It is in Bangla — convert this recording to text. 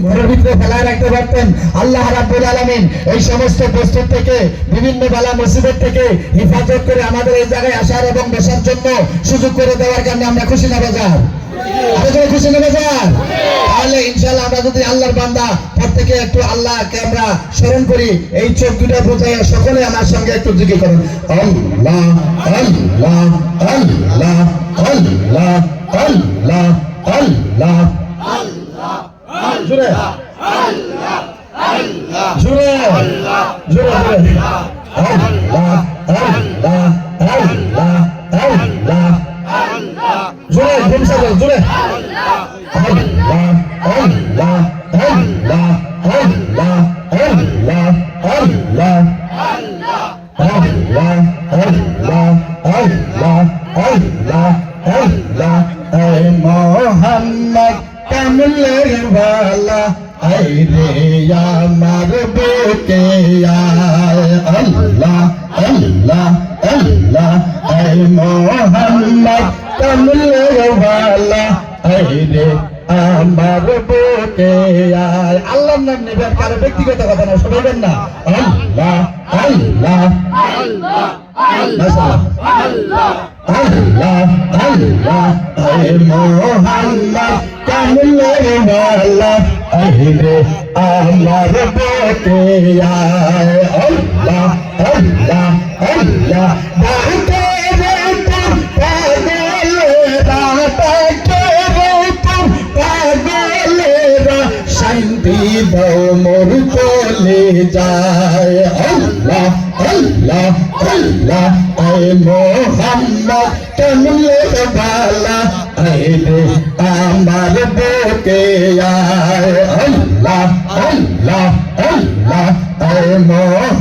ঘরের ভিতরে ফেলায় রাখতে পারতেন। আল্লাহ রাব্বুল আলামিন এই সমস্ত বস্তু থেকে, বিভিন্ন বালা মুসিবত থেকে হেফাজত করে আমাদের এই জায়গায় আসার এবং বসার জন্য সুযোগ করে দেওয়ার কারণে আমরা খুশি না বাজার? আমাদের খুশি না বাজার? তাহলে ইনশাআল্লাহ আমরা যদি আল্লাহর বান্দা প্রত্যেকে একটু আল্লাহকে আমরা স্মরণ করি, এই চোখ দুটো বোঝাইয়া সকলে আমার সঙ্গে একটু জিকির করুন, আল্লাহ আল্লাহ আল্লাহ আল্লাহ আল্লাহ আল্লাহ জোরে জোরে জোরে জোরে আল্লাহ আল্লাহ আল্লাহ আল্লাহ জোরে ধমসা জোরে আল্লাহ আল্লাহ আল্লাহ আল্লাহ আল্লাহ আল্লাহ আল্লাহ আল্লাহ আল্লাহ আল্লাহ আল্লাহ এ মোহাম্মদ কামলের ওয়ালা আইরে আমার বুকে আয় আল্লাহ আল্লাহ আল্লাহ এ মোহাম্মদ কামলের ওয়ালা আইরে আমার বুকে আয়। আল্লাহর নাম নেবেন, কারো ব্যক্তিগত কথা না, শোনাবেন না। আল্লাহ আল্লাহ আল্লাহ আল্লাহ আল্লাহ আল্লাহ এ মোহাম্মদ কামলের ওয়ালা আইরে আমার বুকে আয় আল্লাহ আল্লাহ আল্লাহ ডাকে রে তোর পাগলেরা, ডাকে রে তোর পাগলেরা, শান্তি দাও মোর চলে যায় আল্লাহ আল্লাহ আল্লাহ এ মোহাম্মদ কামলের ওয়ালা আইরে আমার বুকে আয় আল্লাহ আল্লাহ আল্লাহ এ মোহাম্মদ